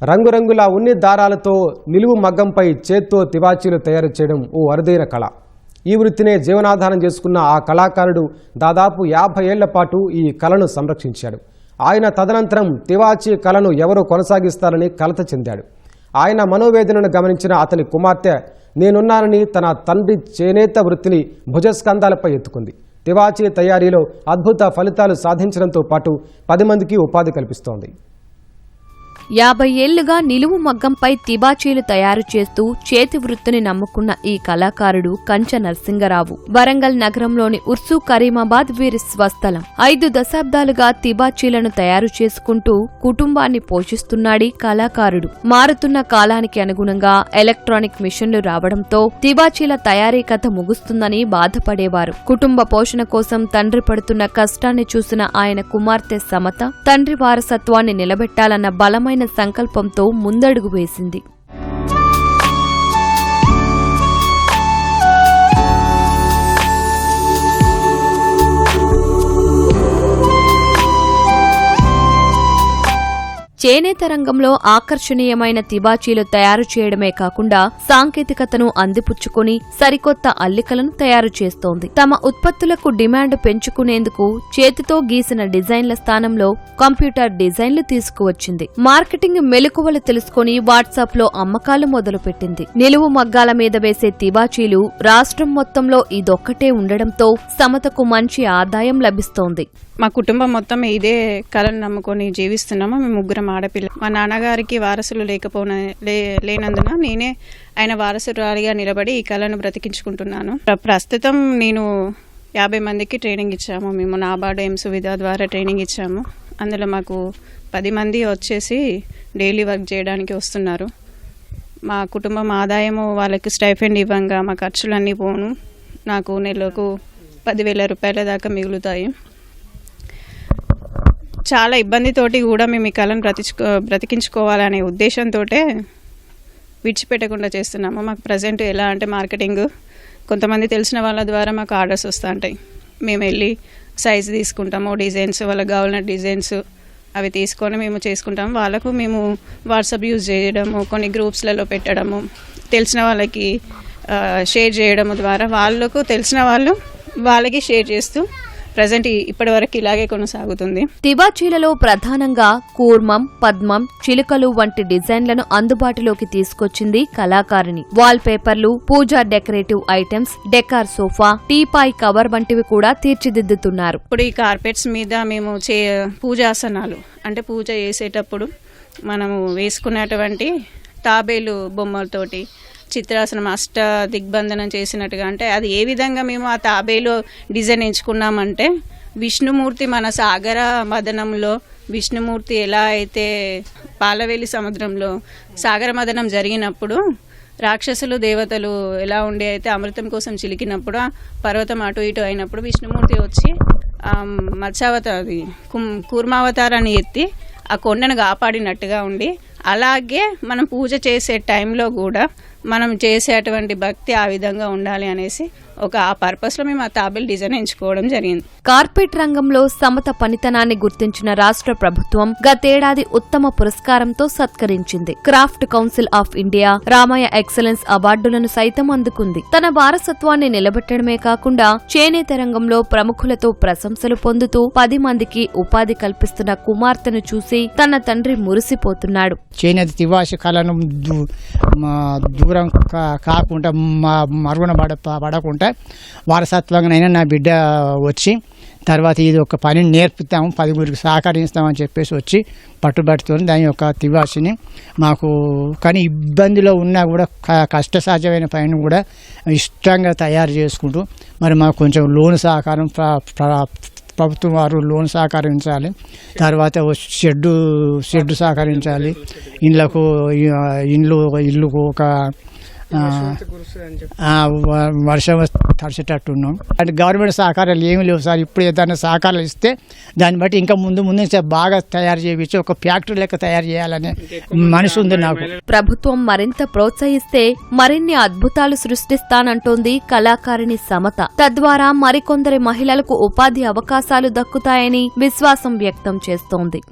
రంగురంగుల ఉన్ని దారాలతో నిలువు మగ్గంపై చేత్తో తివాచీలు తయారు చేయడం ఓ అరుదైన కళ. ఈ వృత్తినే జీవనాధారం చేసుకున్న ఆ కళాకారుడు దాదాపు 50 ఏళ్ల పాటు ఈ కళను సంరక్షించాడు. ఆయన తదనంతరం తివాచీ కళను ఎవరు కొనసాగిస్తారని కలత చెందాడు. ఆయన మనోవేదనను గమనించిన అతని కుమార్తె నేనున్నానని తన తండ్రి చేనేత వృత్తిని భుజస్కంధాలపై ఎత్తుకుంది. తివాచీ తయారీలో అద్భుత ఫలితాలు సాధించడంతో పాటు 10 మందికి ఉపాధి కల్పిస్తోంది. 50 ఏళ్లుగా నిలువు మగ్గంపై తివాచీలు తయారు చేస్తూ చేతి వృత్తిని నమ్ముకున్న ఈ కళాకారుడు కంచ నరసింగరావు. వరంగల్ నగరంలోని ఉర్సు కరీమాబాద్ వీరి స్వస్థలం. 5 దశాబ్దాలుగా తివాచీలను తయారు చేసుకుంటూ కుటుంబాన్ని పోషిస్తున్నాడీ కళాకారుడు. మారుతున్న కాలానికి అనుగుణంగా ఎలక్ట్రానిక్ మిషన్లు రావడంతో తివాచీల తయారీ కథ ముగుస్తుందని బాధపడేవారు. కుటుంబ పోషణ కోసం తండ్రి పడుతున్న కష్టాన్ని చూసిన ఆయన కుమార్తె సమత తండ్రి వారసత్వాన్ని నిలబెట్టాలన్న బలమైన సంకల్పంతో ముందడుగు వేసింది. చేనేత రంగంలో ఆకర్షణీయమైన తివాచీలు తయారు చేయడమే కాకుండా సాంకేతికతను అందిపుచ్చుకుని సరికొత్త అల్లికలను తయారు చేస్తోంది. తమ ఉత్పత్తులకు డిమాండ్ పెంచుకునేందుకు చేతితో గీసిన డిజైన్ల స్థానంలో కంప్యూటర్ డిజైన్లు తీసుకువచ్చింది. మార్కెటింగ్ మెలకువలు తెలుసుకుని వాట్సాప్ లో అమ్మకాలు మొదలుపెట్టింది. నిలువు మగ్గాల మీద వేసే తివాచీలు రాష్ట్రం మొత్తంలో ఇదొక్కటే ఉండడంతో సమతకు మంచి ఆదాయం లభిస్తోంది. మా కుటుంబం మొత్తం ఇదే కళను నమ్ముకొని జీవిస్తున్నాము. మేము 3 ఆడపిల్ల. మా నాన్నగారికి వారసులు లేనందున నేనే ఆయన వారసురాలిగా నిలబడి ఈ కళను బ్రతికించుకుంటున్నాను. ప్రస్తుతం నేను 50 మందికి ట్రైనింగ్ ఇచ్చాము. మేము నాబార్డు ఎం సువిధ ద్వారా ట్రైనింగ్ ఇచ్చాము. అందులో మాకు 10 మంది వచ్చేసి డైలీ వర్క్ చేయడానికి వస్తున్నారు. మా కుటుంబం ఆదాయము వాళ్ళకి స్టైఫెండ్ ఇవ్వంగా మా ఖర్చులన్నీ పోను. నాకు నెలకు 10,000 రూపాయల దాకా మిగులుతాయి. చాలా ఇబ్బందితోటి కూడా మేము ఈ కళను బ్రతికించుకోవాలనే ఉద్దేశంతో విడిచిపెట్టకుండా చేస్తున్నాము. మాకు ప్రజెంట్ ఎలా అంటే మార్కెటింగ్ కొంతమంది తెలిసిన వాళ్ళ ద్వారా మాకు ఆర్డర్స్ వస్తూ ఉంటాయి. మేము వెళ్ళి సైజు తీసుకుంటాము, డిజైన్స్ వాళ్ళకి కావాలన్న డిజైన్స్ అవి తీసుకొని మేము చేసుకుంటాము. వాళ్ళకు మేము వాట్సాప్ యూజ్ చేయడము, కొన్ని గ్రూప్స్లలో పెట్టడము, తెలిసిన వాళ్ళకి షేర్ చేయడము ద్వారా వాళ్ళకు తెలిసిన వాళ్ళు వాళ్ళకి షేర్ చేస్తూ ప్రజెంట్ ఇప్పటి వరకు ఇలాగే కొనసాగుతుంది. తివాచీలలో ప్రధానంగా కూర్మం, పద్మం, చిలుకలు వంటి డిజైన్లను అందుబాటులోకి తీసుకొచ్చింది కళాకారిణి. వాల్ పేపర్లు, పూజా decorative items, decor sofa, teapoy cover వంటివి కూడా తీర్చిదిద్దుతున్నారు. ఇప్పుడు ఈ కార్పెట్స్ మీద మేము పూజాసనాలు అంటే పూజ చేసేటప్పుడు మనము వేసుకున్నటువంటి తాబేలు బొమ్మలతోటి చిత్రాసనం అష్ట దిగ్బంధనం చేసినట్టుగా అంటే అది ఏ విధంగా మేము ఆ తాబేలో డిజైన్ ఎంచుకున్నామంటే విష్ణుమూర్తి మన సాగర మదనంలో విష్ణుమూర్తి ఎలా అయితే పాలవేలి సముద్రంలో సాగర మదనం జరిగినప్పుడు రాక్షసులు దేవతలు ఎలా ఉండి అయితే అమృతం కోసం చిలికినప్పుడు ఆ పర్వతం అటు ఇటు అయినప్పుడు విష్ణుమూర్తి వచ్చి మత్స్యావతారి కూర్మావతారాన్ని ఎత్తి ఆ కొండను కాపాడినట్టుగా ఉండి అలాగే మనం పూజ చేసే టైంలో కూడా మనం చేసేటువంటి భక్తి ఆ విధంగా ఉండాలి అనేసి ఆ పర్పస్లో మేము ఆ తాబేలు డిజైన్ ఎంచుకోవడం జరిగింది. కార్పెట్ రంగంలో సమత పనితనాన్ని గుర్తించిన రాష్ట్ర ప్రభుత్వం గతేడాది ఉత్తమ పురస్కారంతో సత్కరించింది. Craft council of India Ramaiah excellence అవార్డులను సైతం అందుకుంది. తన వారసత్వాన్ని నిలబెట్టడమే కాకుండా చేనేత రంగంలో ప్రముఖులతో ప్రశంసలు పొందుతూ 10 మందికి ఉపాధి కల్పిస్తున్న కుమార్తెను చూసి తన తండ్రి మురిసిపోతున్నాడు. చేనేత తివాచీ కళను దూరం కాకుండా మరుగున పడకుండా వారసత్వంగానైనా నా బిడ్డ వచ్చి తర్వాత ఇది ఒక పని నేర్పుతాము, 10 సహకరిస్తామని చెప్పేసి వచ్చి పట్టుబట్టుతో దాని యొక్క తివాచీని మాకు కానీ ఇబ్బందిలో ఉన్నా కూడా కష్టసాధ్యమైన పనిని కూడా ఇష్టంగా తయారు చేసుకుంటూ మరి మాకు కొంచెం లోన్ సహకారం ప్రభుత్వం వారు లోన్ సహకరించాలి, తర్వాత షెడ్డు సహకరించాలి, ఇల్లుకు ఒక వర్షం తడిచేటట్టు ఉన్నాం. అంటే గవర్నమెంట్ సహకారాలు ఏమి లేవు సార్. ఇప్పుడు ఏదైనా సహకారాలు ఇస్తే దాన్ని బట్టి ఇంకా ముందు బాగా తయారు చేయించి ఒక ఫ్యాక్టరీ లెక్క తయారు చేయాలనే మనసు ఉంది నాకు. ప్రభుత్వం మరింత ప్రోత్సహిస్తే మరిన్ని అద్భుతాలు సృష్టిస్తానంటోంది కళాకారిణి సమత. తద్వారా మరికొందరి మహిళలకు ఉపాధి అవకాశాలు దక్కుతాయని విశ్వాసం వ్యక్తం చేస్తోంది.